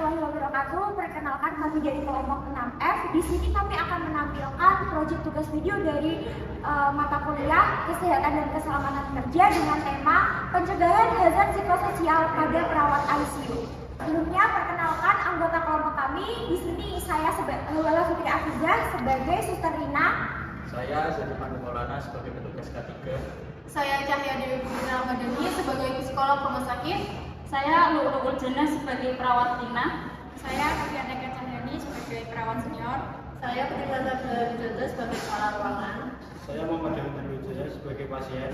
warahmatullahi wabarakatuh. Perkenalkan, kami dari kelompok 6F. Di sini kami akan menampilkan proyek tugas video dari mata kuliah Kesehatan dan Keselamatan Kerja dengan tema pencegahan hazard psikososial pada perawat ICU. Sebelumnya, perkenalkan anggota kelompok kami. Di sini saya Lala Fitri Afizah sebagai Suster Rina. Saya Sudirman Maulana sebagai petugas K3. Saya Cahya Dewi Putri Madani sebagai psikolog rumah sakit. Saya Lulu Urjana sebagai perawat Lina. Saya Kavian Eka Cahyani sebagai perawat senior. Saya Putri Sastra Wijoyo sebagai kepala ruangan. Saya Muhammad Dewi Wijaya sebagai pasien.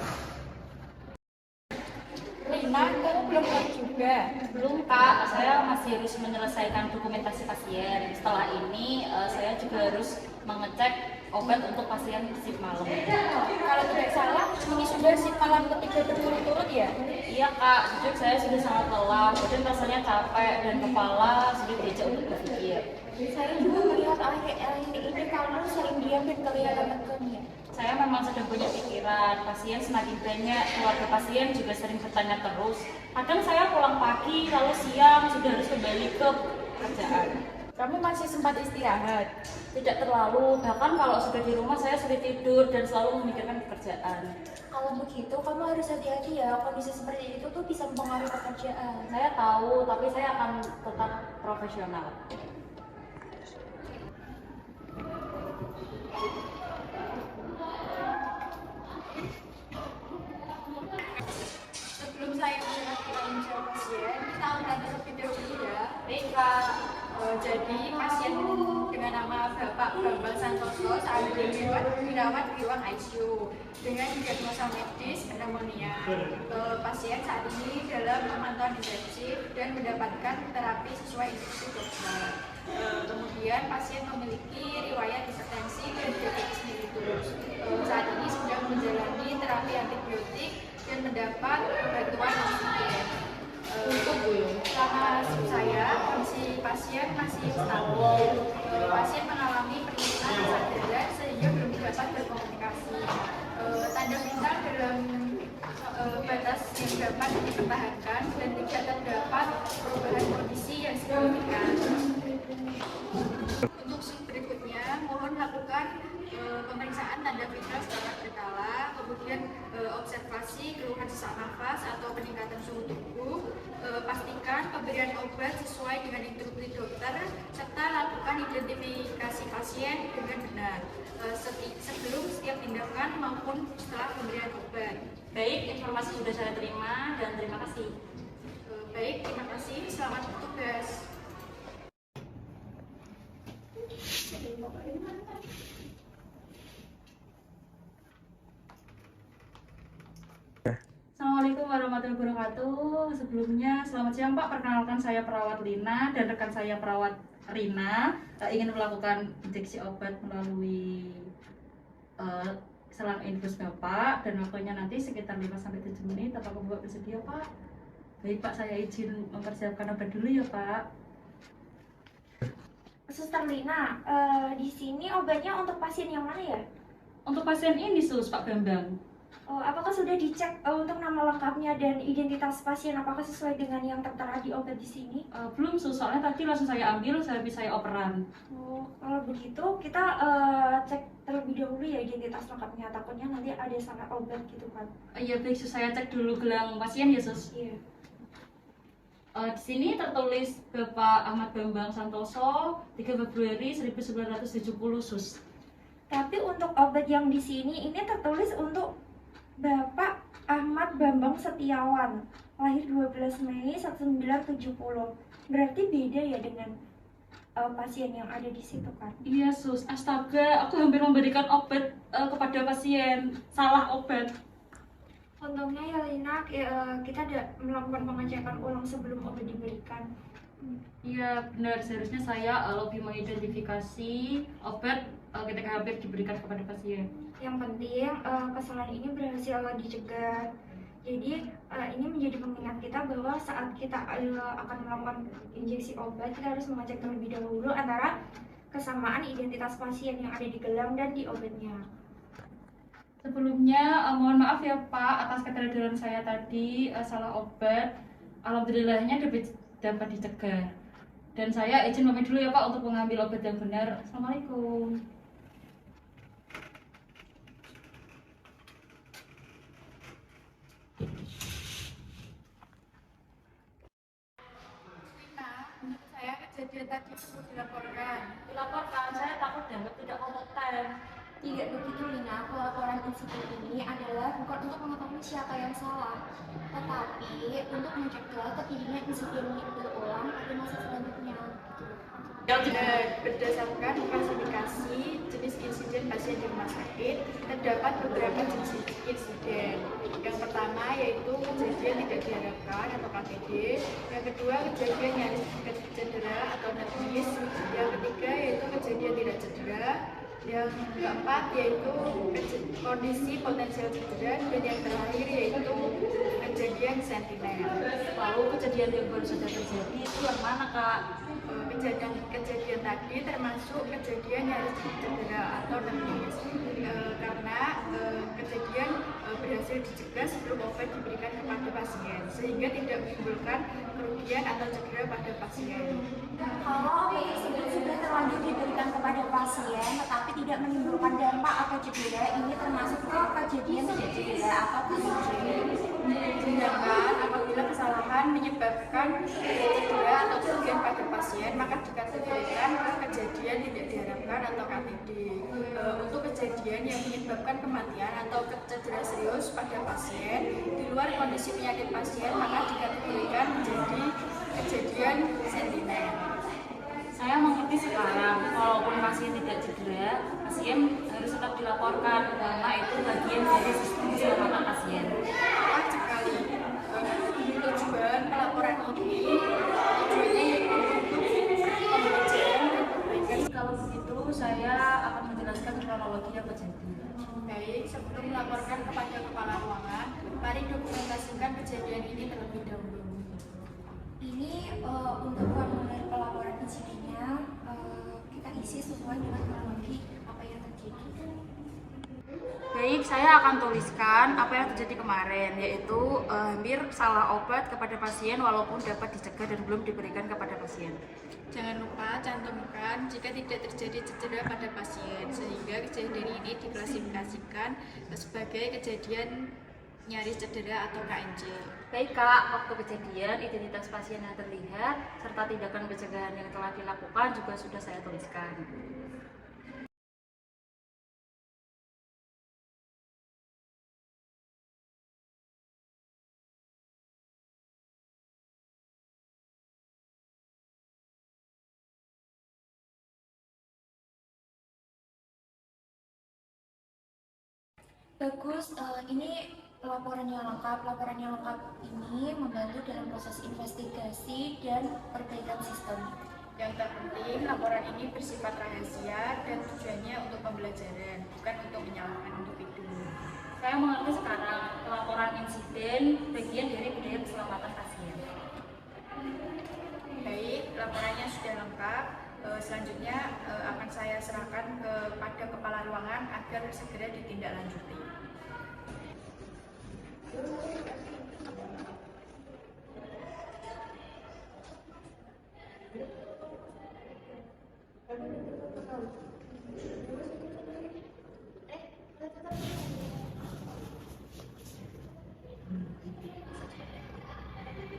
Rina, kamu belum tahu juga? Belum Kak, saya masih harus menyelesaikan dokumentasi pasien. Setelah ini saya juga harus mengecek obat untuk pasien shift malam. Kalau tidak salah, ini sudah shift malam ketiga berturut-turut ya? Iya Kak, jujur saya sudah sangat lelah, badan rasanya capek dan kepala sudah diajak untuk berpikir. Saya juga melihat akhir-akhir ini kamu sering diam dan kelihatan tegang ya. Saya memang sedang punya pikiran, pasien semakin banyak, keluarga pasien juga sering bertanya terus. Kadang saya pulang pagi, lalu siang sudah harus kembali ke kerjaan. Kamu masih sempat istirahat? Tidak terlalu, bahkan kalau sudah di rumah saya sulit tidur dan selalu memikirkan pekerjaan. Kalau begitu, kamu harus hati-hati ya. Kondisi seperti itu tuh bisa mempengaruhi pekerjaan. Saya tahu, tapi saya akan tetap profesional. Sebelum saya menjelaskan menjawab pasien, kita udah terlebih dahulu ya. Baik Kak. Jadi pasien dengan nama Bapak Bambang Santoso saat ini dirawat di ruang ICU dengan diagnosa medis pneumonia. Pasien saat ini dalam pemantauan intensif dan mendapatkan terapi sesuai instruksi dokter. Kemudian pasien memiliki riwayat hipertensi dan diabetes mellitus. Saat ini sedang menjalani terapi antibiotik dan mendapat bantuan oksigen. Selama saya, kondisi pasien masih stabil. Pasien mengalami penurunan kesadaran sehingga belum dapat berkomunikasi. Tanda vital dalam batas yang dapat dipertahankan dan tidak terdapat perubahan kondisi yang signifikan. Untuk berikutnya, mohon lakukan pemeriksaan tanda vital secara berkala, kemudian observasi keluhan sesak nafas atau peningkatan suhu tubuh, pastikan pemberian obat sesuai dengan instruksi dokter, serta lakukan identifikasi pasien dengan benar sebelum setiap tindakan maupun setelah pemberian obat. Baik, informasi sudah saya terima dan terima kasih. Baik, terima kasih. Selamat bertugas. Assalamualaikum warahmatullahi wabarakatuh. Sebelumnya, selamat siang Pak. Perkenalkan saya perawat Lina dan rekan saya perawat Rina. Ingin melakukan injeksi obat melalui selang infus Bapak dan waktunya nanti sekitar 5-7 menit. Apakah Bapak bersedia Pak? Baik Pak, saya izin mempersiapkan obat dulu ya Pak. Suster Lina, di sini obatnya untuk pasien yang mana ya? Untuk pasien ini sus Pak Bambang. Apakah sudah dicek untuk nama lengkapnya dan identitas pasien? Apakah sesuai dengan yang tertera di obat di sini? Belum sus, soalnya tadi langsung saya ambil, saya operan. Kalau begitu kita cek terlebih dahulu ya identitas lengkapnya. Takutnya nanti ada salah obat gitu kan? Iya baik sus, saya cek dulu gelang pasien ya sus. Iya. Di sini tertulis Bapak Ahmad Bambang Santoso 3 Februari 1970 sus. Tapi untuk obat yang di sini ini tertulis untuk Bapak Ahmad Bambang Setiawan, lahir 12 Mei 1970. Berarti beda ya dengan pasien yang ada di situ kan? Iya sus, astaga, aku hampir memberikan obat kepada pasien, salah obat. Untungnya ya Lina, kita melakukan pengecekan ulang sebelum obat diberikan. Iya benar, seharusnya saya lebih mengidentifikasi obat ketika hampir diberikan kepada pasien. Yang penting kesalahan ini berhasil dicegah. Jadi ini menjadi pengingat kita bahwa saat kita akan melakukan injeksi obat, kita harus mengecek terlebih dahulu antara kesamaan identitas pasien yang ada di gelang dan di obatnya. Sebelumnya mohon maaf ya Pak atas keterangan saya tadi salah obat. Alhamdulillahnya dapat dicegah. Dan saya izin pamit dulu ya Pak untuk mengambil obat yang benar. Assalamualaikum. Menurut saya kejadian tadi perlu dilaporkan. Dilaporkan, saya takut dianggap tidak kompeten. Tidak begitu, Lina. Pelaporan insiden ini adalah bukan untuk mengetahui siapa yang salah, tetapi untuk mencegah terjadinya insiden ini berulang pada masa selanjutnya. Dan berdasarkan klasifikasi jenis insiden pasien di rumah sakit, terdapat beberapa jenis insiden. Yang pertama yaitu kejadian tidak diharapkan atau KTD. Yang kedua kejadian nyaris cedera atau nagis. Yang ketiga yaitu kejadian tidak cedera. Yang keempat yaitu kondisi potensial cedera. Dan yang terakhir yaitu kejadian sentinel. Lalu kejadian yang baru saja terjadi itu yang mana Kak? Kejadian tadi termasuk kejadian nyaris cedera atau nagis karena kejadian berhasil dicegah sebelum obat diberikan kepada pasien sehingga tidak menimbulkan kerugian atau cedera pada pasien. Kalau obat tersebut sudah terlanjur diberikan kepada pasien tetapi tidak menimbulkan dampak atau cedera, ini termasuk ke kejadian tidak cedera atau KTD. Sedangkan apabila kesalahan menyebabkan cedera atau kerugian pada pasien, maka dikategorikan kejadian tidak diharapkan atau KTD. Untuk kejadian yang menyebabkan kematian atau cedera serius pada pasien di luar kondisi penyakit pasien, maka dikategorikan menjadi kejadian sentinel. Saya mengerti sekarang, walaupun pasien tidak cedera, pasien harus tetap dilaporkan karena itu bagian dari sistem keselamatan pasien. Tepat sekali. Tujuan pelaporan ini tujuannya yaitu untuk pembelajaran dan perbaikan. Kalau begitu, saya akan menjelaskan kronologi yang terjadi. Baik, sebelum melaporkan kepada kepala ruangan, mari dokumentasikan kejadian ini terlebih dahulu. Ini untuk formulir pelaporan insidennya kita isi sesuai dengan kronologi apa yang terjadi. Baik, saya akan tuliskan apa yang terjadi kemarin, yaitu hampir salah obat kepada pasien walaupun dapat dicegah dan belum diberikan kepada pasien. Jangan lupa cantumkan jika tidak terjadi cedera pada pasien, sehingga kejadian ini diklasifikasikan sebagai kejadian nyaris cedera atau KNC. Baik Kak, waktu kejadian, identitas pasien yang terlihat, serta tindakan pencegahan yang telah dilakukan juga sudah saya tuliskan. Bagus, ini laporannya lengkap ini membantu dalam proses investigasi dan perbaikan sistem. Yang terpenting, laporan ini bersifat rahasia dan tujuannya untuk pembelajaran, bukan untuk menyalahkan individu. Saya mengerti sekarang, laporan insiden bagian dari budaya keselamatan pasien. Baik, laporannya sudah lengkap. Selanjutnya akan saya serahkan kepada kepala ruangan agar segera ditindaklanjuti.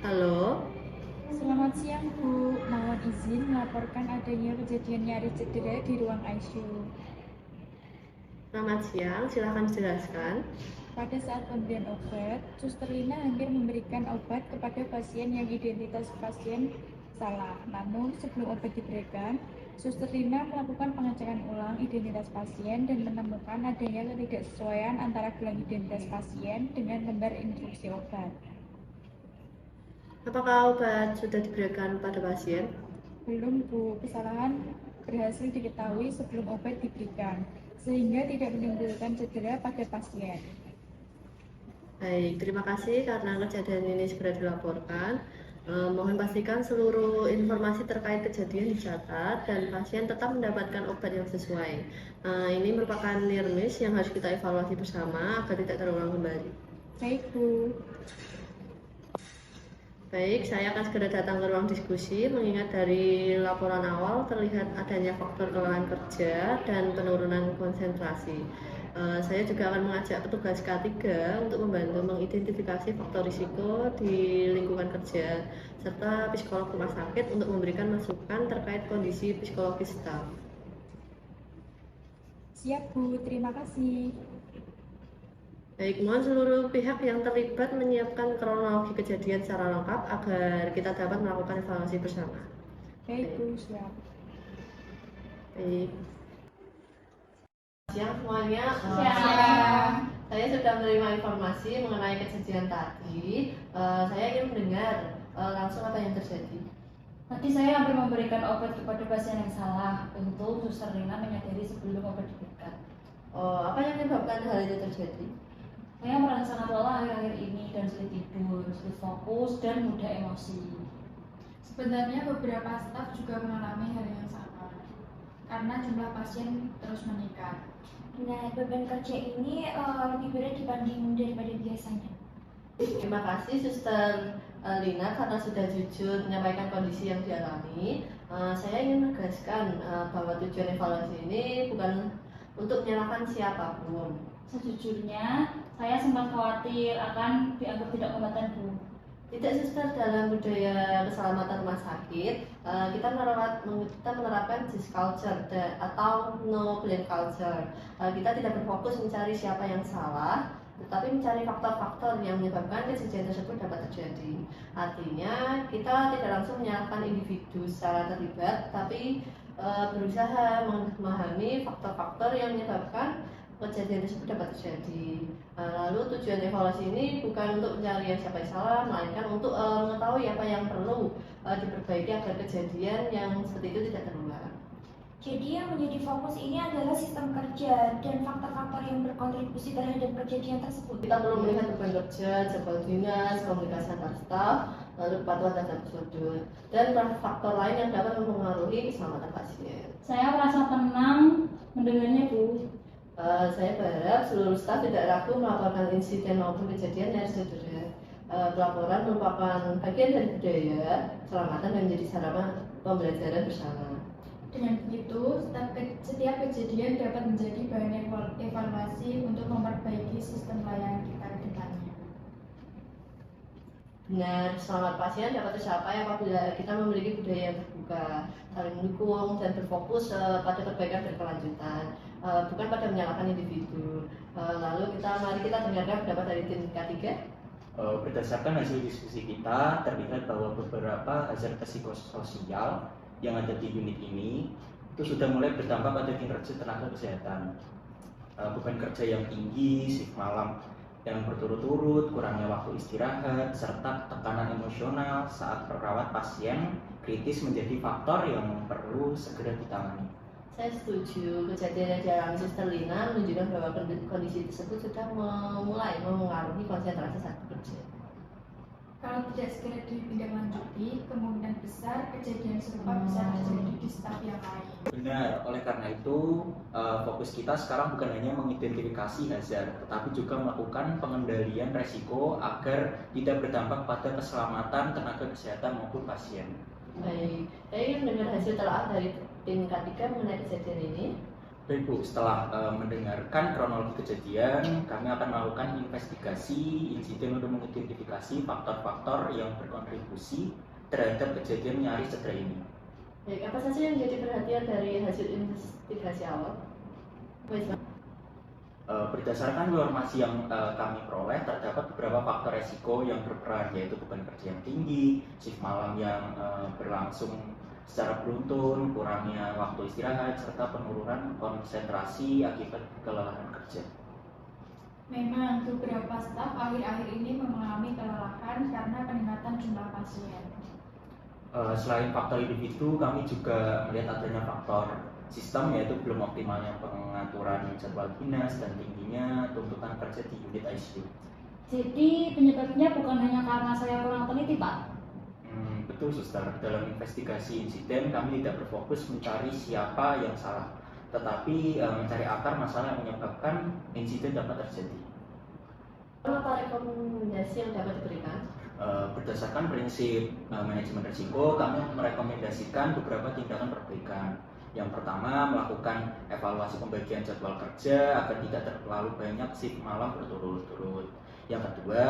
Halo, Selamat siang Bu, mohon izin melaporkan adanya kejadian nyaris cedera di ruang ICU. selamat siang. Silahkan dijelaskan. Pada saat pemberian obat, Suster Lina hampir memberikan obat kepada pasien yang identitas pasien salah. Namun sebelum obat diberikan, Suster Lina melakukan pengecekan ulang identitas pasien dan menemukan adanya ketidaksesuaian antara gelang identitas pasien dengan lembar instruksi obat. Apakah obat sudah diberikan pada pasien? Belum Bu, kesalahan berhasil diketahui sebelum obat diberikan, sehingga tidak menimbulkan cedera pada pasien. Baik, terima kasih karena kejadian ini segera dilaporkan. Mohon pastikan seluruh informasi terkait kejadian dicatat dan pasien tetap mendapatkan obat yang sesuai. Ini merupakan near miss yang harus kita evaluasi bersama agar tidak terulang kembali. Baik Bu. Baik, saya akan segera datang ke ruang diskusi, mengingat dari laporan awal terlihat adanya faktor kelelahan kerja dan penurunan konsentrasi. Saya juga akan mengajak petugas K3 untuk membantu mengidentifikasi faktor risiko di lingkungan kerja, serta psikolog rumah sakit untuk memberikan masukan terkait kondisi psikologis staf. Siap Bu, terima kasih. Baik, mohon seluruh pihak yang terlibat menyiapkan kronologi kejadian secara lengkap agar kita dapat melakukan evaluasi bersama. Baik Bu, siap. Baik. Siang semuanya. Saya sudah menerima informasi mengenai kejadian tadi. Saya ingin mendengar langsung apa yang terjadi. Tadi saya hampir memberikan obat kepada pasien yang salah. Tentu Suster Rina menyadari sebelum obat diberikan. Apa yang menyebabkan hal itu terjadi? Saya merasa sangat lelah akhir-akhir ini dan sulit tidur, sulit fokus, dan mudah emosi. Sebenarnya beberapa staf juga mengalami hal yang sama karena jumlah pasien terus meningkat. Nah, beban kerja ini lebih berat dibanding daripada biasanya. Terima kasih Suster Lina karena sudah jujur menyampaikan kondisi yang dialami. Saya ingin menegaskan bahwa tujuan evaluasi ini bukan untuk menyalahkan siapapun. Sejujurnya, saya sempat khawatir akan dianggap tidak kompeten, Bu. Tidak, Suster, dalam budaya keselamatan rumah sakit, kita menerapkan JIS culture atau no blame culture. Kita tidak berfokus mencari siapa yang salah, tetapi mencari faktor-faktor yang menyebabkan kejadian tersebut dapat terjadi. Artinya, kita tidak langsung menyalahkan individu secara terlibat, tapi berusaha memahami faktor-faktor yang menyebabkan kejadian tersebut dapat terjadi. Lalu tujuan evaluasi ini bukan untuk mencari siapa yang salah, melainkan untuk mengetahui apa yang perlu diperbaiki agar kejadian yang seperti itu tidak terulang. Jadi yang menjadi fokus ini adalah sistem kerja dan faktor-faktor yang berkontribusi terhadap kejadian tersebut. Kita perlu melihat beban kerja, jadwal dinas, komunikasi antar staf, lalu kepatuhan terhadap prosedur, dan faktor lain yang dapat mempengaruhi keselamatan pasien. Saya merasa tenang mendengarnya, Bu. Saya berharap seluruh staf tidak ragu melaporkan insiden maupun kejadian yang cedera. Pelaporan merupakan bagian dari budaya keselamatan dan menjadi sarana pembelajaran bersama. Dengan begitu, setiap kejadian dapat menjadi bahan evaluasi untuk memperbaiki sistem pelayanan kita ke depannya. Benar, selamat pasien dapat tercapai apabila kita memiliki budaya yang terbuka, saling mendukung, dan berfokus pada perbaikan berkelanjutan, bukan pada menyalahkan individu. Lalu mari kita dengarkan pendapat dari tim K3. Berdasarkan hasil diskusi kita, terlihat bahwa beberapa hazard psikososial yang ada di unit ini itu sudah mulai berdampak pada kinerja tenaga kesehatan. Beban kerja yang tinggi, shift malam yang berturut-turut, kurangnya waktu istirahat, serta tekanan emosional saat merawat pasien kritis menjadi faktor yang perlu segera ditangani. Saya setuju, kejadian yang dialami Suster Lina menunjukkan bahwa kondisi tersebut sudah mulai memengaruhi konsentrasi saat bekerja. Kalau tidak segera ditindaklanjuti, kemungkinan besar kejadian serupa bisa terjadi di staf yang lain. Benar, oleh karena itu fokus kita sekarang bukan hanya mengidentifikasi hazard, tetapi juga melakukan pengendalian resiko agar tidak berdampak pada keselamatan tenaga kesehatan maupun pasien. Baik, saya ingin mendengar hasil telah dari tim K3 mengenai kejadian ini. Baik Bu, setelah mendengarkan kronologi kejadian, kami akan melakukan investigasi insiden untuk mengidentifikasi faktor-faktor yang berkontribusi terhadap kejadian nyaris cedera ini. Baik, apa saja yang menjadi perhatian dari hasil investigasi awal? Berdasarkan informasi yang kami peroleh, terdapat beberapa faktor resiko yang berperan, yaitu beban kerja yang tinggi, shift malam yang berlangsung secara beruntun, kurangnya waktu istirahat, serta penurunan konsentrasi akibat kelelahan kerja. Memang beberapa staf akhir-akhir ini mengalami kelelahan karena peningkatan jumlah pasien. Selain faktor individu, kami juga melihat adanya faktor sistem, yaitu belum optimalnya pengaturan jadwal dinas dan tingginya tuntutan kerja di unit ICU. Jadi penyebabnya bukan hanya karena saya kurang teliti, Pak? Betul, Suster. Dalam investigasi insiden, kami tidak berfokus mencari siapa yang salah, tetapi mencari akar masalah yang menyebabkan insiden dapat terjadi. Apa rekomendasi yang dapat diberikan? Berdasarkan prinsip manajemen risiko, kami merekomendasikan beberapa tindakan perbaikan. Yang pertama, melakukan evaluasi pembagian jadwal kerja agar tidak terlalu banyak shift malam berturut-turut. Yang kedua,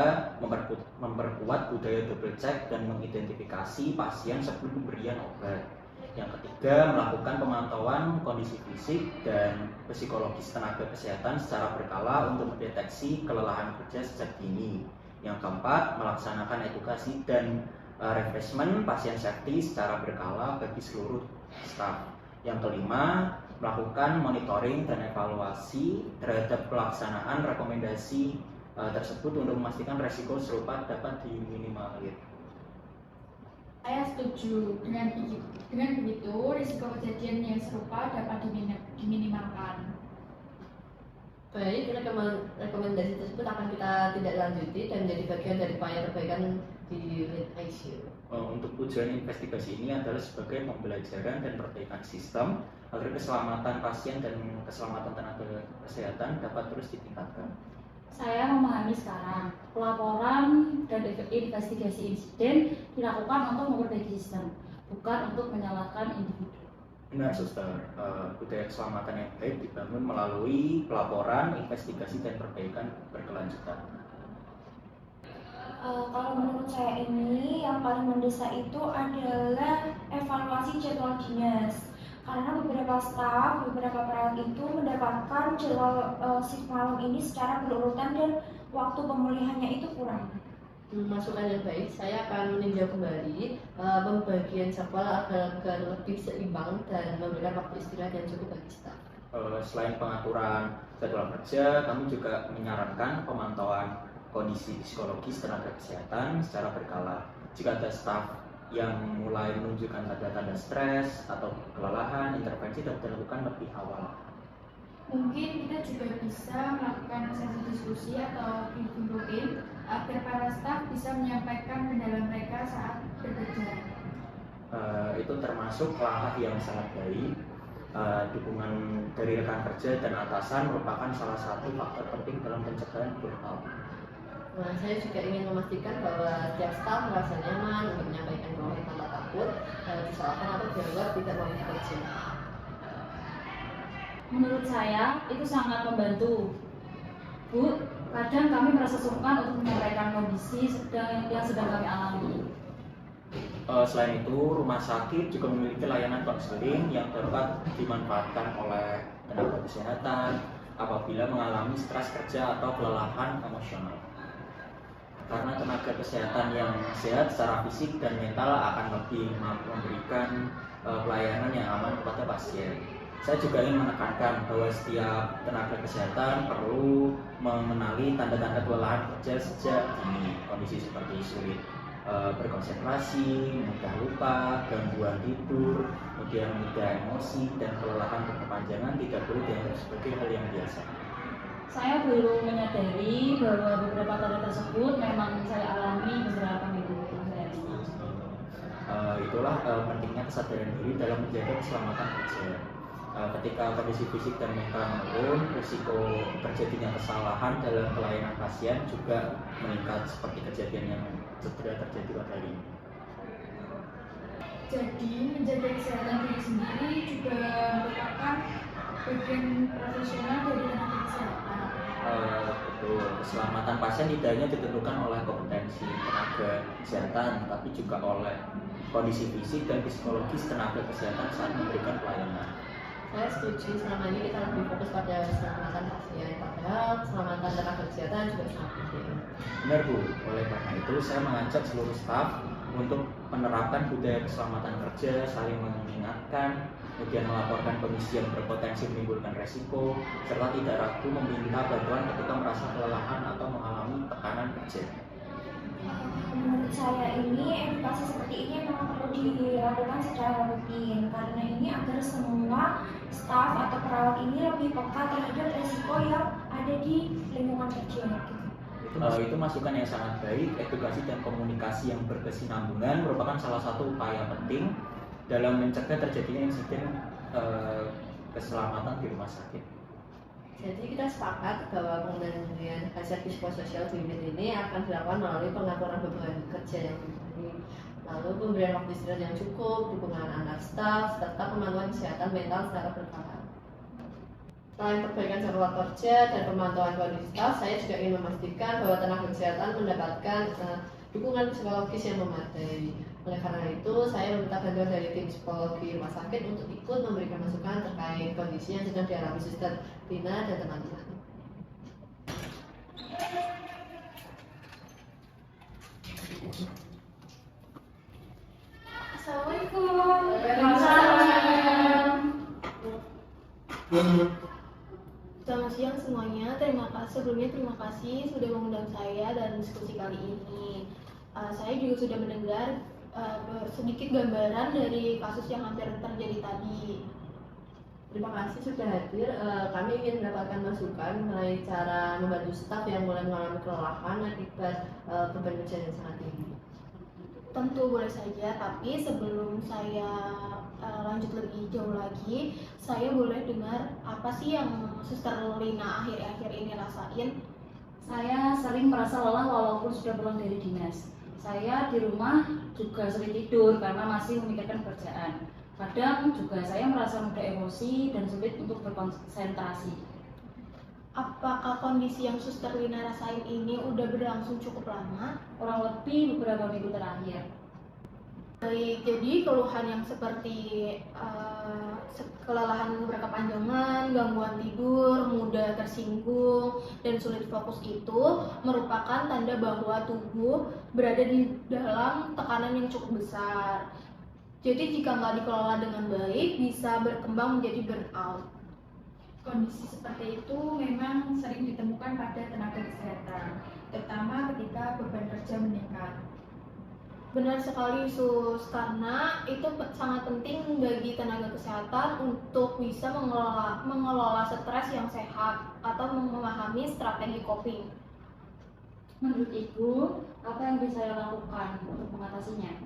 memperkuat budaya double check dan mengidentifikasi pasien sebelum pemberian obat. Yang ketiga, melakukan pemantauan kondisi fisik dan psikologis tenaga kesehatan secara berkala untuk mendeteksi kelelahan kerja sejak dini. Yang keempat, melaksanakan edukasi dan refreshment pasien safety secara berkala bagi seluruh staf. Yang kelima, melakukan monitoring dan evaluasi terhadap pelaksanaan rekomendasi tersebut untuk memastikan resiko serupa dapat diminimalisir. Saya setuju dengan begitu risiko kejadian yang serupa dapat diminimalkan. Baik, rekomendasi tersebut akan kita tidak lanjuti dan menjadi bagian dari upaya perbaikan di unit ICU. Untuk tujuan investigasi ini adalah sebagai pembelajaran dan perbaikan sistem agar keselamatan pasien dan keselamatan tenaga kesehatan dapat terus ditingkatkan. Saya memahami sekarang, pelaporan dan investigasi insiden dilakukan untuk memperbaiki sistem, bukan untuk menyalahkan individu. Benar, Suster. Budaya keselamatan yang baik dibangun melalui pelaporan, investigasi, dan perbaikan berkelanjutan. Kalau menurut saya ini yang paling mendesak itu adalah evaluasi jadwal dinas. Karena beberapa staf, beberapa perawat itu mendapatkan jadwal shift malam ini secara berurutan dan waktu pemulihannya itu kurang. Masukan yang baik, saya akan meninjau kembali pembagian jadwal agar lebih seimbang dan memberikan waktu istirahat yang cukup bagi staf. Selain pengaturan jadwal kerja, kami juga menyarankan pemantauan kondisi psikologis tenaga kesehatan secara berkala. Jika ada staf yang mulai menunjukkan tanda-tanda stres atau kelelahan, intervensi dapat dilakukan lebih awal. Mungkin kita juga bisa melakukan sesi diskusi atau briefing rutin agar para staf bisa menyampaikan kendala mereka saat bekerja. Itu termasuk langkah yang sangat baik. Dukungan dari rekan kerja dan atasan merupakan salah satu faktor penting dalam pencegahan burnout. Nah, saya juga ingin memastikan bahwa setiap staf merasa nyaman untuk menyampaikan keluhan tanpa takut, disalahkan atau dianggap tidak mau bekerja. Menurut saya itu sangat membantu, Bu. Kadang kami merasa sungkan untuk menyampaikan kondisi yang sedang kami alami. Selain itu, rumah sakit juga memiliki layanan konseling yang dapat dimanfaatkan oleh tenaga kesehatan apabila mengalami stres kerja atau kelelahan emosional. Karena tenaga kesehatan yang sehat secara fisik dan mental akan lebih mampu memberikan pelayanan yang aman kepada pasien. Saya juga ingin menekankan bahwa setiap tenaga kesehatan perlu mengenali tanda-tanda kelelahan kerja sejak dini. Kondisi seperti sulit berkonsentrasi, mudah lupa, gangguan tidur, kemudian mudah emosi, dan kelelahan berkepanjangan tidak perlu dianggap sebagai hal yang biasa. Saya belum menyadari bahwa beberapa tanda tersebut memang saya alami beberapa minggu terakhir ini. Itulah pentingnya kesadaran diri dalam menjaga keselamatan kerja. Ketika kondisi fisik dan mental menurun, risiko terjadinya kesalahan dalam pelayanan pasien juga meningkat seperti kejadian yang sudah terjadi pada hari ini. Jadi menjaga kesehatan diri sendiri juga merupakan bagian profesional dari tenaga kesehatan. Betul, keselamatan pasien tidak hanya ditentukan oleh kompetensi tenaga kesehatan, tapi juga oleh kondisi fisik dan psikologis tenaga kesehatan saat memberikan pelayanan. Saya setuju, selama ini kita lebih fokus pada keselamatan pasien, padahal keselamatan tenaga kesehatan juga sangat penting. Benar Bu, oleh karena itu saya mengajak seluruh staf untuk menerapkan budaya keselamatan kerja, saling mengingatkan, kemudian melaporkan kondisi yang berpotensi menimbulkan resiko, serta tidak ragu meminta bantuan ketika merasa kelelahan atau mengalami tekanan kerja. Menurut saya ini edukasi seperti ini memang perlu dilakukan secara rutin karena ini agar semua staf atau perawat ini lebih peka terhadap resiko yang ada di lingkungan kerja. Itu masukan yang sangat baik. Edukasi dan komunikasi yang berkesinambungan merupakan salah satu upaya penting dalam mencegah terjadinya insiden keselamatan di rumah sakit. Jadi kita sepakat bahwa pengendalian hazard psikososial di unit ini akan dilakukan melalui pengaturan beban kerja yang baik, lalu pemberian waktu istirahat yang cukup, dukungan antar staf, serta pemantauan kesehatan mental secara berkala. Selain perbaikan jadwal kerja dan pemantauan kondisi staf, saya juga ingin memastikan bahwa tenaga kesehatan mendapatkan dukungan psikologis yang memadai. Oleh karena itu, saya meminta bantuan dari tim psikologi rumah sakit untuk ikut memberikan masukan terkait kondisi yang sedang dialami Suster Lina dan teman-teman. Assalamualaikum. Waalaikumsalam. Selamat siang semuanya. Sebelumnya terima kasih sudah mengundang saya dan diskusi kali ini. Saya juga sudah mendengar sedikit gambaran dari kasus yang hampir terjadi tadi. Terima kasih sudah hadir. Kami ingin mendapatkan masukan mengenai cara membantu staf yang mulai mengalami kelelahan akibat beban kerja yang sangat tinggi. Tentu boleh saja, tapi sebelum saya lanjut lebih jauh lagi, saya boleh dengar apa sih yang Suster Lina akhir-akhir ini rasain? Saya sering merasa lelah walaupun sudah pulang dari dinas. Saya di rumah juga sering tidur karena masih memikirkan pekerjaan. Kadang juga saya merasa mudah emosi dan sulit untuk berkonsentrasi. Apakah kondisi yang Suster Lina rasain ini udah berlangsung cukup lama? Kurang lebih beberapa minggu terakhir. Baik, jadi keluhan yang seperti kelelahan berkepanjangan, gangguan tidur, mudah tersinggung, dan sulit fokus itu merupakan tanda bahwa tubuh berada di dalam tekanan yang cukup besar. Jadi jika nggak dikelola dengan baik, bisa berkembang menjadi burnout. Kondisi seperti itu memang sering ditemukan pada tenaga kesehatan, terutama ketika beban kerja meningkat. Benar sekali Sus, karena itu sangat penting bagi tenaga kesehatan untuk bisa mengelola stres yang sehat atau memahami strategi coping. Menurut Ibu, apa yang bisa saya lakukan untuk mengatasinya?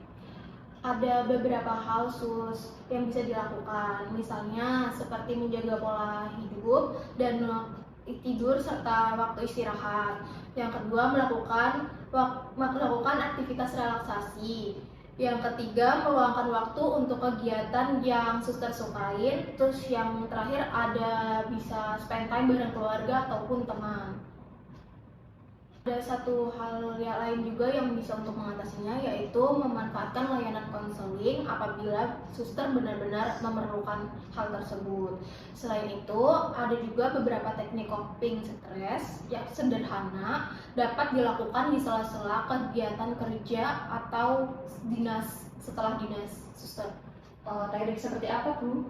Ada beberapa hal Sus yang bisa dilakukan, misalnya seperti menjaga pola hidup dan tidur serta waktu istirahat. Yang kedua, melakukan aktivitas relaksasi. Yang ketiga, meluangkan waktu untuk kegiatan yang Suster sukain. Terus yang terakhir ada bisa spend time bareng keluarga ataupun teman. Ada satu hal yang lain juga yang bisa untuk mengatasinya, yaitu memanfaatkan layanan konseling apabila Suster benar-benar memerlukan hal tersebut. Selain itu, ada juga beberapa teknik coping stres yang sederhana dapat dilakukan di sela-sela kegiatan kerja atau dinas setelah dinas Suster. Teknik seperti apa, Bu?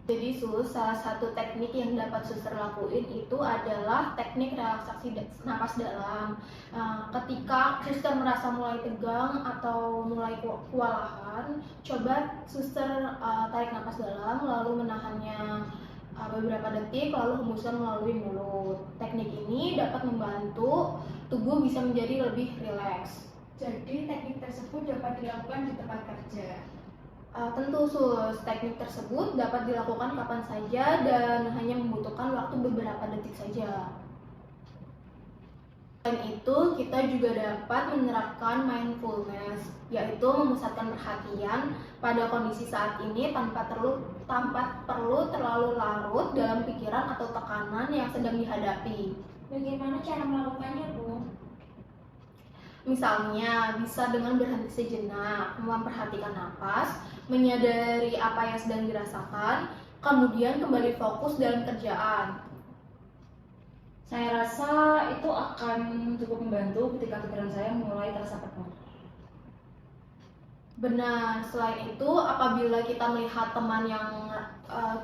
Jadi Sus, salah satu teknik yang dapat Suster lakuin itu adalah teknik relaksasi napas dalam. Ketika Suster merasa mulai tegang atau mulai kewalahan, coba Suster tarik napas dalam lalu menahannya beberapa detik lalu hembuskan melalui mulut. Teknik ini dapat membantu tubuh bisa menjadi lebih rileks. Jadi teknik tersebut dapat dilakukan di tempat kerja. Tentu Sus, teknik tersebut dapat dilakukan kapan saja dan hanya membutuhkan waktu beberapa detik saja. Selain itu, kita juga dapat menerapkan mindfulness, yaitu memusatkan perhatian pada kondisi saat ini tanpa perlu terlalu larut dalam pikiran atau tekanan yang sedang dihadapi. Bagaimana cara melakukannya, Bu? Misalnya, bisa dengan berhenti sejenak, memperhatikan napas, menyadari apa yang sedang dirasakan, kemudian kembali fokus dalam kerjaan. Saya rasa itu akan cukup membantu ketika pikiran saya mulai terasa penuh. Benar, selain itu apabila kita melihat teman yang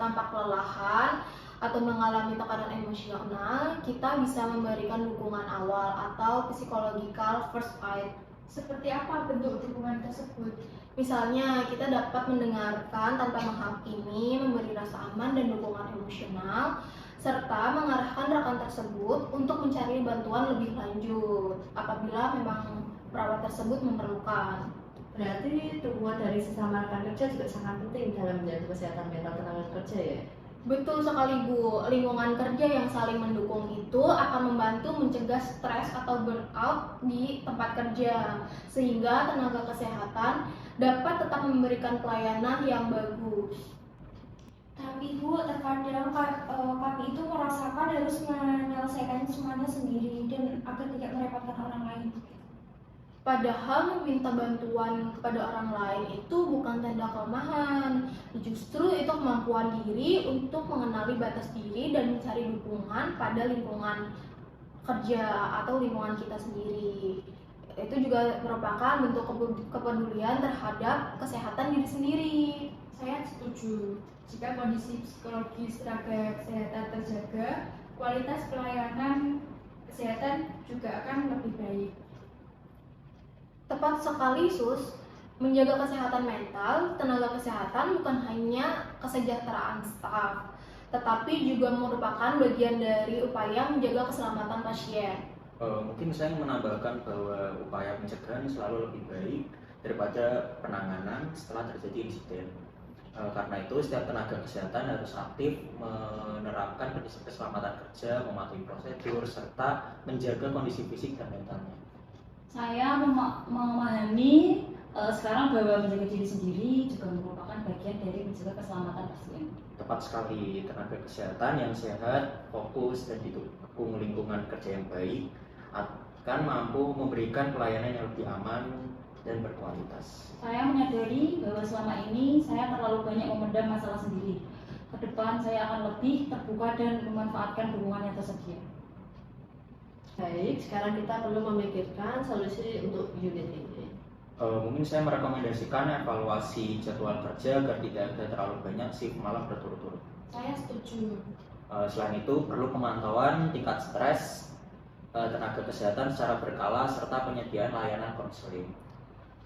tampak kelelahan atau mengalami tekanan emosional, kita bisa memberikan dukungan awal atau psychological first aid. Seperti apa bentuk dukungan tersebut? Misalnya, kita dapat mendengarkan tanpa menghakimi, memberi rasa aman dan dukungan emosional, serta mengarahkan rekan tersebut untuk mencari bantuan lebih lanjut apabila memang perawat tersebut memerlukan. Berarti dukungan dari sesama rekan kerja juga sangat penting dalam menjaga kesehatan mental tenaga kerja ya? Betul sekali Bu, lingkungan kerja yang saling mendukung itu akan membantu mencegah stres atau burnout di tempat kerja, sehingga tenaga kesehatan dapat tetap memberikan pelayanan yang bagus. Tapi Bu, terkadang kami itu merasakan harus menyelesaikan semuanya sendiri dan agar tidak merepotkan orang lain. Padahal meminta bantuan kepada orang lain itu bukan tanda kelemahan, justru itu kemampuan diri untuk mengenali batas diri dan mencari dukungan pada lingkungan kerja atau lingkungan kita sendiri. Itu juga merupakan bentuk kepedulian terhadap kesehatan diri sendiri. Saya setuju. Jika kondisi psikologis tenaga kesehatan terjaga, kualitas pelayanan kesehatan juga akan lebih baik. Tepat sekali Sus, menjaga kesehatan mental, tenaga kesehatan bukan hanya kesejahteraan staf, tetapi juga merupakan bagian dari upaya menjaga keselamatan pasien. Mungkin saya menambahkan bahwa upaya pencegahan selalu lebih baik daripada penanganan setelah terjadi insiden. Karena itu setiap tenaga kesehatan harus aktif menerapkan prinsip keselamatan kerja, mematuhi prosedur, serta menjaga kondisi fisik dan mentalnya. Saya memahami sekarang bahwa menjaga diri sendiri juga merupakan bagian dari menjaga keselamatan pasien. Tepat sekali, tenaga kesehatan yang sehat, fokus, dan didukung lingkungan kerja yang baik akan mampu memberikan pelayanan yang lebih aman dan berkualitas. Saya menyadari bahwa selama ini saya terlalu banyak memendam masalah sendiri. Ke depan saya akan lebih terbuka dan memanfaatkan dukungan yang tersedia. Baik, sekarang kita perlu memikirkan solusi untuk unit ini. Mungkin saya merekomendasikan evaluasi jadwal kerja agar tidak ada terlalu banyak shift malam berturut-turut. Saya setuju. Selain itu, perlu pemantauan tingkat stres tenaga kesehatan secara berkala serta penyediaan layanan konseling.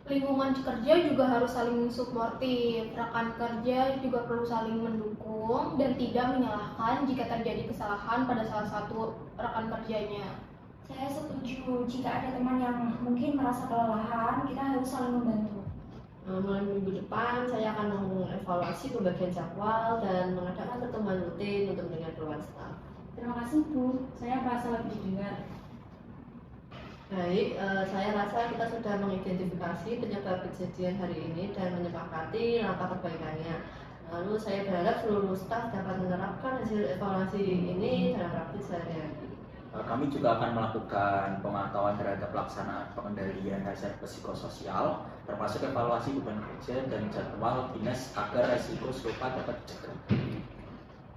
Lingkungan kerja juga harus saling suportif, rekan kerja juga perlu saling mendukung dan tidak menyalahkan jika terjadi kesalahan pada salah satu rekan kerjanya. Saya setuju, jika ada teman yang mungkin merasa kelelahan, kita harus saling membantu. Mulai minggu depan, saya akan mengevaluasi pembagian jadwal dan mengadakan pertemuan rutin untuk mendengar keluhan staf. Terima kasih Bu, saya merasa lebih didengar. Baik, saya rasa kita sudah mengidentifikasi penyebab kejadian hari ini dan menyepakati langkah perbaikannya. Lalu saya berharap seluruh staf dapat menerapkan hasil evaluasi ini dalam praktik sehari-hari. Kami juga akan melakukan pemantauan terhadap pelaksanaan pengendalian hazard psikososial, termasuk evaluasi beban kerja dan jadwal dinas agar resiko serupa dapat dicegah.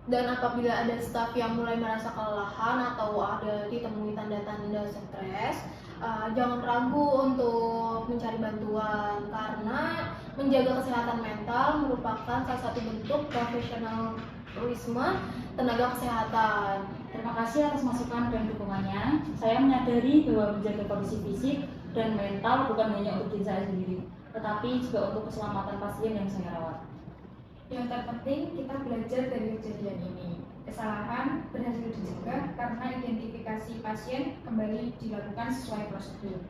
Dan apabila ada staf yang mulai merasa kelelahan atau ada ditemui tanda-tanda stres, jangan ragu untuk mencari bantuan karena menjaga kesehatan mental merupakan salah satu bentuk profesionalisme tenaga kesehatan. Terima kasih atas masukan dan dukungannya. Saya menyadari bahwa menjaga kondisi fisik dan mental bukan hanya untuk diri saya sendiri, tetapi juga untuk keselamatan pasien yang saya rawat. Yang terpenting kita belajar dari kejadian ini. Kesalahan berhasil dicegah karena identifikasi pasien kembali dilakukan sesuai prosedur.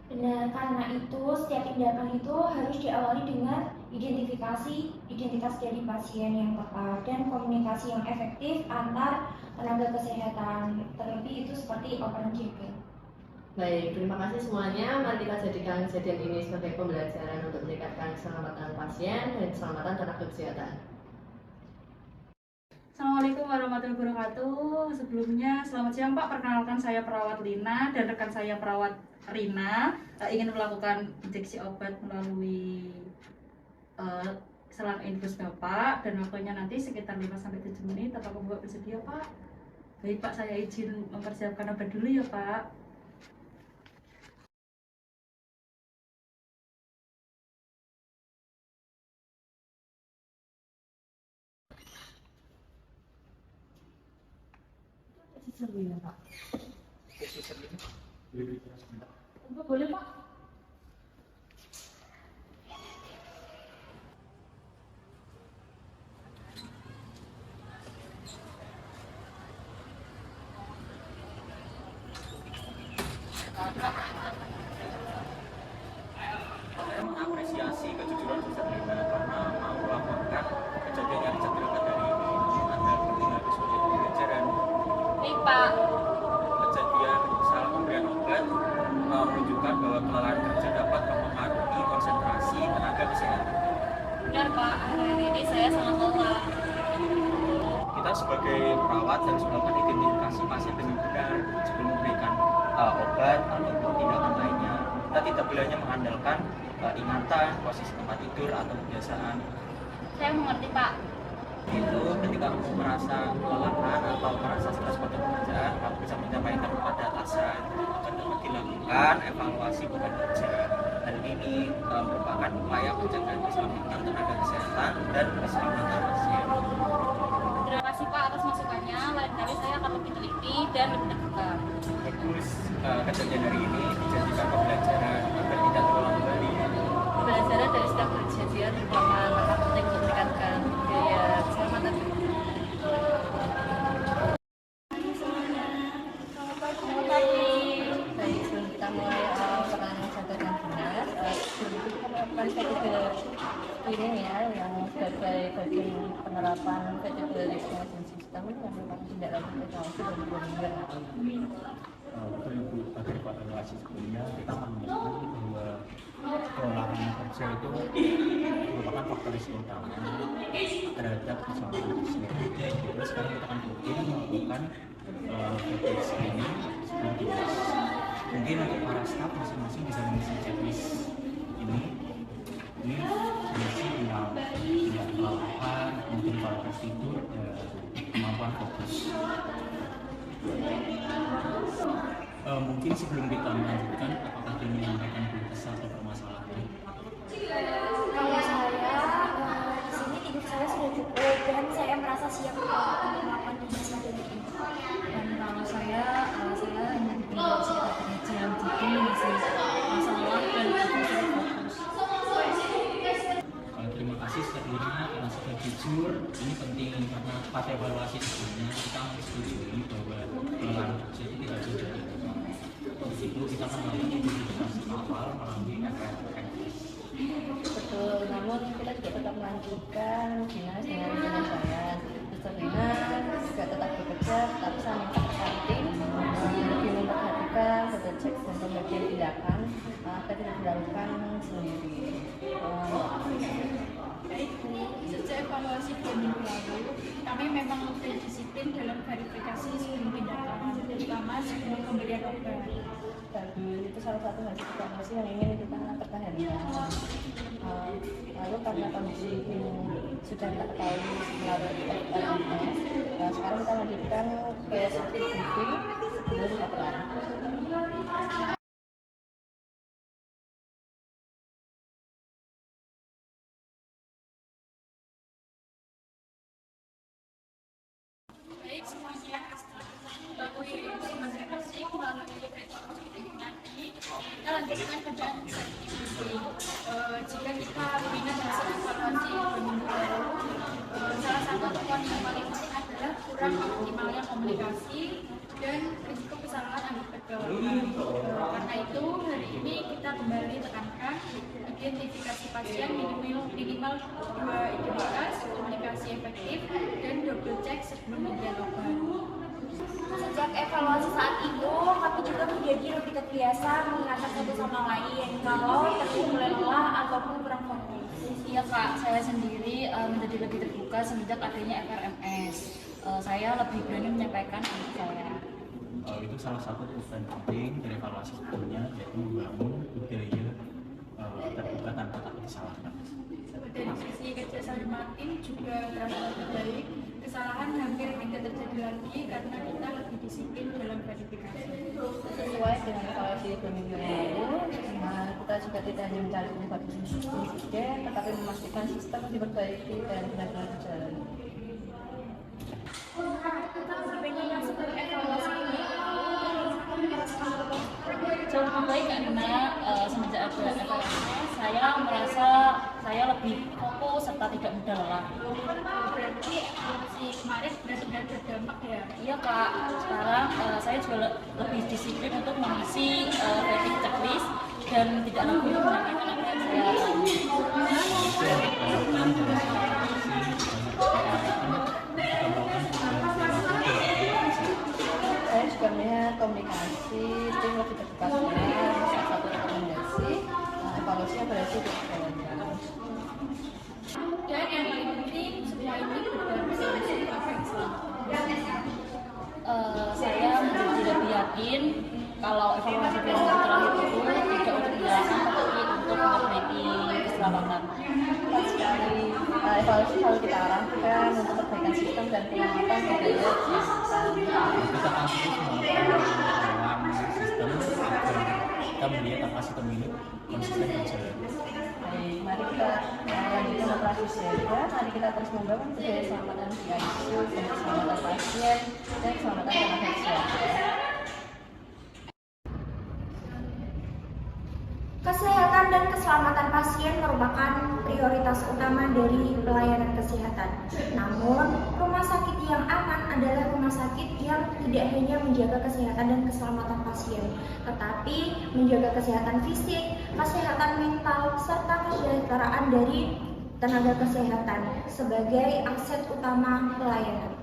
Benar, karena itu setiap tindakan itu harus diawali dengan identifikasi identitas dari pasien yang tepat dan komunikasi yang efektif antar tenaga kesehatan, terlebih itu seperti open check-in. Baik, terima kasih semuanya. Mari kita jadikan kejadian ini sebagai pembelajaran untuk meningkatkan keselamatan pasien dan keselamatan tenaga kesehatan. Assalamualaikum warahmatullahi wabarakatuh. Sebelumnya, selamat siang Pak. Perkenalkan saya perawat Lina dan rekan saya perawat Rina ingin melakukan injeksi obat melalui selang infus Bapak dan waktunya nanti sekitar 5-7 menit. Apakah Bapak bersedia Pak? Baik Pak, saya izin mempersiapkan obat dulu ya Pak. Seru ya Pak. Boleh Pak. Saya mengapresiasi kejujuran Suster Lina karena mau melaporkan kejadian yang diceritakan dari ini agar Pak, hari ini saya sangat lelah. Kita sebagai perawat harus melakukan identifikasi pasien dengan benar sebelum memberikan obat atau tindakan lainnya. Kita tidak boleh hanya mengandalkan ingatan, posisi tempat tidur atau kebiasaan. Saya mengerti Pak. Itu ketika kamu merasa kelelahan atau merasa stres pada pekerjaan, kamu bisa menyampaikan kepada atasan agar dapat dilakukan evaluasi beban kerja. Hal ini merupakan upaya pencegahan keselamatan tenaga kesehatan dan keselamatan pasien. Terima kasih Pak atas masukannya. Lain kali saya akan lebih teliti dan lebih terbuka. Bagus, kejadian hari ini dijadikan pembelajaran agar tidak terulang kembali. Pembelajaran dari setiap kejadian merupakan penting untuk meningkatkan budaya keselamatan. Baik, sebelum kita mulai peran jaga dan dinas, sebelum itu kita melakukan kategori screening ya, yang sebagai bagian penerapan kategori information system yang merupakan tindak lanjut teknologi dari Bolivia. Betul Ibu, pada evaluasi sebelumnya kita menemukan bahwa kelelahan kerja itu merupakan faktor risiko utama terhadap keselamatan pasien. Jadi sekarang kita akan rutin melakukan checklist screening sebelum dinas. Mungkin untuk para staf masing-masing bisa mengisi checklist ini berisi tentang tindak kelelahan, mungkin kualitas tidur, dan kemampuan fokus. Mungkin sebelum kita melanjutkan, apakah ingin menyampaikan keluh kesah atau permasalahan? Kalau saya di sini tidur saya sudah cukup dan saya merasa siap untuk melakukan tugas hari ini. Dan kalau saya hanya ditinggal sekitar 3 jam, jadi masih masalah dan itu sudah fokus. Terima kasih sebelumnya karena sudah jujur. Ini penting karena pada evaluasi sebelumnya kita menyetujui bahwa kelelahan kerja itu tidak jauh dari itu. Di situ kita akan melakukan identifikasi awal melalui FFS. Betul, namun kita juga tetap melanjutkan dinas dengan penyelesaian. Suster Lina juga tetap bekerja, tetap sama kantin, lebih memperhatikan betul cek dan pembagian tindakan agar tidak dilakukan sendiri. Baik Bu, sejak evaluasi 2 minggu lalu, kami memang lebih disiplin dalam verifikasi sebelum tindakan, terutama sebelum pemberian obat. Bagus, itu salah satu hasil evaluasi yang ingin kita pertahankan. Lalu karena kondisi ini sudah kita ketahui melalui FFS, sekarang kita lanjutkan ke sesi briefing sebelum operasi. Baik semuanya, melalui Kementerian Fisik, melalui teknologi lingkungan, kita lanjutkan kerjaan jika kita mengingat hasil evaluasi 2 minggu lalu, salah satu temuan yang paling penting adalah kurang optimalnya komunikasi dan risiko kesalahan anggota keluarga. Karena itu hari ini kita kembali tekankan identifikasi pasien minimal 2 identitas, komunikasi efektif, dan double check sebelum pemberian obat. Sejak evaluasi saat itu, kami juga menjadi lebih terbiasa mengingatkan satu sama lain kalau terjadi mulai lelah ataupun kurang fokus. Iya Kak, saya sendiri menjadi lebih terbuka semenjak adanya FRMS. Saya lebih berani menyampaikan untuk saya. Itu salah satu tujuan penting dari evaluasi sebelumnya, yaitu membangun budaya terbuka tanpa takut disalahkan. Dari sisi kerjasama tim juga terasa lebih baik. Kesalahan hampir tidak terjadi lagi karena kita lebih disiplin dalam verifikasi. Sesuai dengan evaluasi 2 minggu yang lalu, kita juga tidak hanya mencari penyebab insiden, tetapi memastikan sistem diperbaiki dan benar-benar berjalan. Jauh lebih baik karena semenjak ada FRMS, saya merasa saya lebih fokus serta tidak mudah lelah. Berarti evaluasi kemarin benar-benar berdampak ya? Iya Kak, sekarang saya juga lebih disiplin untuk mengisi vetting checklist dan tidak lagi menyampaikan apa yang saya alami. Saya juga melihat komunikasi tim lebih terbuka sekarang, salah satu rekomendasi evaluasi yang berhasil dijalankan. Dan evaluasi selalu kita arahkan untuk perbaikan sistem dan pengamatan budaya kesehatan. Kita akan terus melakukan sistem agar kita melihat apakah sistem ini konsisten berjalan. Baik, mari kita lanjutkan operasi siaga. Mari kita terus membangun budaya keselamatan di ICU dan keselamatan pasien dan keselamatan tenaga kesehatan. Kesehatan dan keselamatan pasien merupakan prioritas utama dari pelayanan kesehatan. Namun, rumah sakit yang aman adalah rumah sakit yang tidak hanya menjaga kesehatan dan keselamatan pasien, tetapi menjaga kesehatan fisik, kesehatan mental, serta kesejahteraan dari tenaga kesehatan sebagai aset utama pelayanan.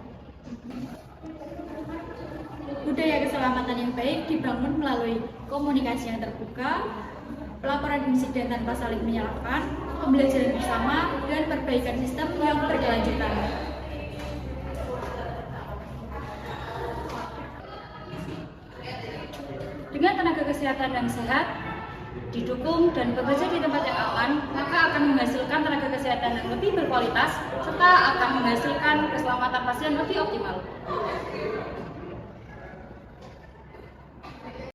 Budaya keselamatan yang baik dibangun melalui komunikasi yang terbuka, pelaporan insiden tanpa saling menyalahkan, pembelajaran bersama, dan perbaikan sistem yang berkelanjutan. Dengan tenaga kesehatan yang sehat, didukung dan bekerja di tempat yang aman, maka akan menghasilkan tenaga kesehatan yang lebih berkualitas, serta akan menghasilkan keselamatan pasien lebih optimal.